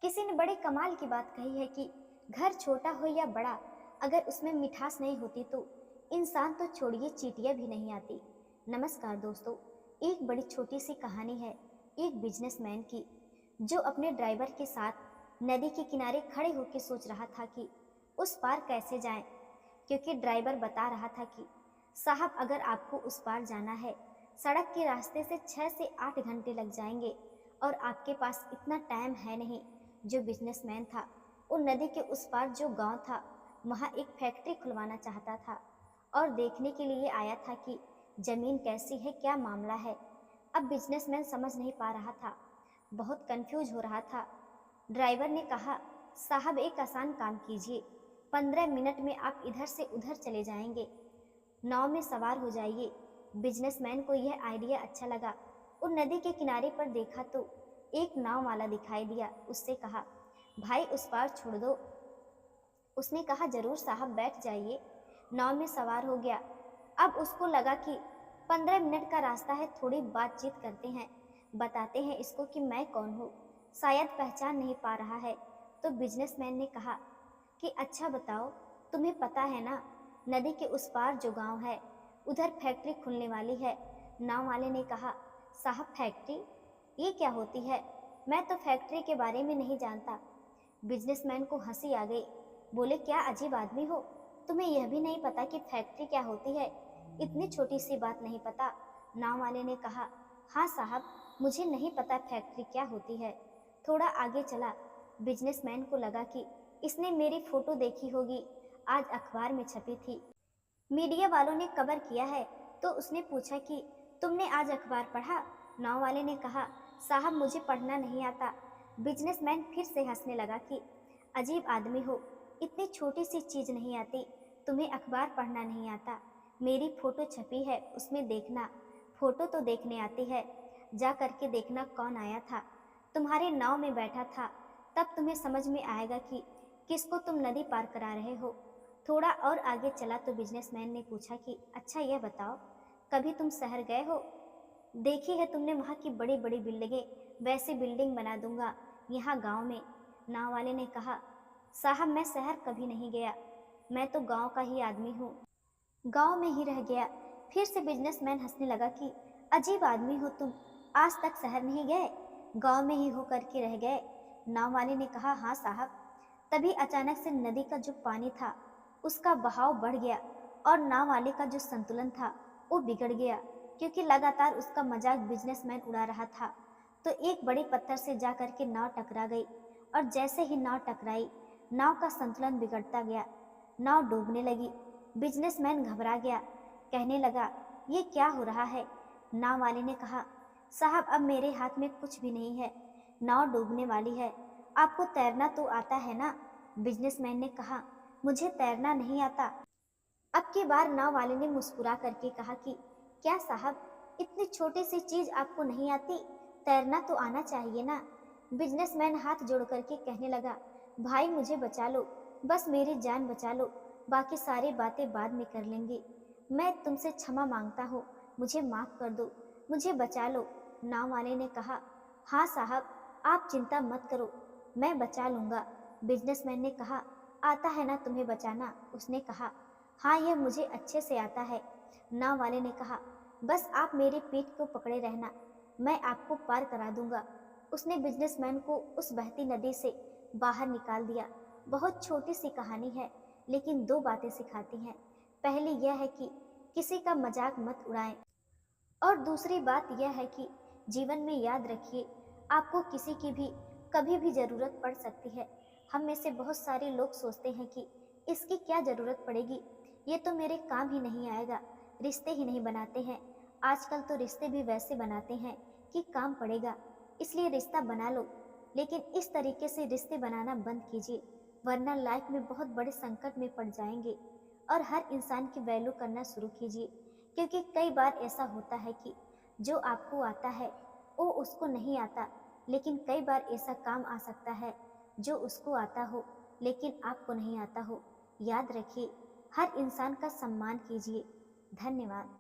किसी ने बड़े कमाल की बात कही है कि घर छोटा हो या बड़ा, अगर उसमें मिठास नहीं होती तो इंसान तो छोड़िए चींटियां भी नहीं आती। नमस्कार दोस्तों, एक बड़ी छोटी सी कहानी है एक बिजनेसमैन की, जो अपने ड्राइवर के साथ नदी के किनारे खड़े होकर सोच रहा था कि उस पार कैसे जाएं, क्योंकि ड्राइवर बता रहा था कि साहब, अगर आपको उस पार जाना है सड़क के रास्ते से 6 से 8 घंटे लग जाएंगे और आपके पास इतना टाइम है नहीं। जो बिजनेसमैन था वो नदी के उस पार जो गांव था वहां एक फैक्ट्री खुलवाना चाहता था और देखने के लिए आया था कि जमीन कैसी है, क्या मामला है। अब बिजनेसमैन समझ नहीं पा रहा था, बहुत कंफ्यूज हो रहा था। ड्राइवर ने कहा, साहब एक आसान काम कीजिए, 15 मिनट में आप इधर से उधर चले जाएंगे, नाव में सवार हो जाइए। बिजनेसमैन को यह आइडिया अच्छा लगा। वो नदी के किनारे पर देखा तो एक नाव वाला दिखाई दिया। उससे कहा, भाई उस पार छोड़ दो। उसने कहा, जरूर साहब, बैठ जाइए। नाव में सवार हो गया। अब उसको लगा कि 15 मिनट का रास्ता है, थोड़ी बातचीत करते हैं, बताते हैं इसको कि मैं कौन हूँ, शायद पहचान नहीं पा रहा है। तो बिजनेसमैन ने कहा कि अच्छा बताओ, तुम्हें पता है ना, नदी के उस पार जो गांव है उधर फैक्ट्री खुलने वाली है। नाव वाले ने कहा, साहब फैक्ट्री, ये क्या होती है? मैं तो फैक्ट्री के बारे में नहीं जानता। बिजनेसमैन को हंसी आ गई। बोले, क्या अजीब आदमी हो, तुम्हें यह भी नहीं पता कि फैक्ट्री क्या होती है? इतनी छोटी सी बात नहीं पता? नाव वाले ने कहा, हाँ साहब, मुझे नहीं पता फैक्ट्री क्या होती है। थोड़ा आगे चला। बिजनेसमैन को लगा कि इसने मेरी फोटो देखी होगी, आज अखबार में छपी थी, मीडिया वालों ने कवर किया है। तो उसने पूछा कि तुमने आज अखबार पढ़ा? नाव वाले ने कहा, साहब मुझे पढ़ना नहीं आता। बिजनेसमैन फिर से हंसने लगा कि अजीब आदमी हो, इतनी छोटी सी चीज नहीं आती, तुम्हें अखबार पढ़ना नहीं आता? मेरी फोटो छपी है, उसमें देखना। फोटो तो देखने आती है, जा करके देखना कौन आया था। तुम्हारे नाव में बैठा था, तब तुम्हें समझ में आएगा कि किसको तुम नदी पार करा रहे हो। थोड़ा और आगे चला तो बिजनेसमैन ने पूछा कि अच्छा यह बताओ, कभी तुम शहर गए हो? देखी है तुमने वहाँ की बड़ी बड़ी बिल्डिंगें, वैसी बिल्डिंग बना दूंगा यहाँ गांव में। नाव वाले ने कहा, साहब मैं शहर कभी नहीं गया, मैं तो गांव का ही आदमी हूँ, गांव में ही रह गया। फिर से बिजनेसमैन हंसने लगा कि अजीब आदमी हो तुम, आज तक शहर नहीं गए, गांव में ही हो करके रह गए। नाव वाले ने कहा, हाँ साहब। तभी अचानक से नदी का जो पानी था उसका बहाव बढ़ गया और नाव वाले का जो संतुलन था वो बिगड़ गया, क्योंकि लगातार उसका मजाक बिजनेसमैन उड़ा रहा था। तो एक बड़े पत्थर से जाकर के नाव टकरा गई और जैसे ही नाव टकराई, नाव का संतुलन बिगड़ता गया, नाव डूबने लगी। बिजनेसमैन घबरा गया, कहने लगा, ये क्या हो रहा है? नाव वाले ने कहा, साहब अब मेरे हाथ में कुछ भी नहीं है, नाव डूबने वाली है, आपको तैरना तो आता है ना? बिजनेसमैन ने कहा, मुझे तैरना नहीं आता। अब की बार नाव वाले ने मुस्कुरा करके कहा कि क्या साहब, इतनी छोटी सी चीज आपको नहीं आती, तैरना तो आना चाहिए ना। बिजनेसमैन हाथ जोड़ करके कहने लगा, भाई मुझे बचा लो, बस मेरी जान बचा लो, बाकी सारी बातें बाद में कर लेंगे। मैं तुमसे क्षमा मांगता हूँ, मुझे माफ कर दो, मुझे बचा लो। नाव वाले ने कहा, हाँ साहब, आप चिंता मत करो, मैं बचा लूंगा। बिजनेसमैन ने कहा, आता है ना तुम्हें बचाना? उसने कहा, हाँ यह मुझे अच्छे से आता है। नाव वाले ने कहा, बस आप मेरी पीठ को पकड़े रहना, मैं आपको पार करा दूंगा। उसने बिजनेसमैन को उस बहती नदी से बाहर निकाल दिया। बहुत छोटी सी कहानी है, लेकिन दो बातें सिखाती हैं। पहली यह है कि किसी का मजाक मत उड़ाएं, और दूसरी बात यह है कि जीवन में याद रखिए, आपको किसी की भी कभी भी ज़रूरत पड़ सकती है। हम में से बहुत सारे लोग सोचते हैं कि इसकी क्या ज़रूरत पड़ेगी, ये तो मेरे काम ही नहीं आएगा, रिश्ते ही नहीं बनाते हैं। आजकल तो रिश्ते भी वैसे बनाते हैं कि काम पड़ेगा, इसलिए रिश्ता बना लो, लेकिन इस तरीके से रिश्ते बनाना बंद कीजिए, वरना लाइफ में बहुत बड़े संकट में पड़ जाएंगे। और हर इंसान की वैल्यू करना शुरू कीजिए, क्योंकि कई बार ऐसा होता है कि जो आपको आता है वो उसको नहीं आता, लेकिन कई बार ऐसा काम आ सकता है जो उसको आता हो लेकिन आपको नहीं आता हो। याद रखिए, हर इंसान का सम्मान कीजिए। धन्यवाद।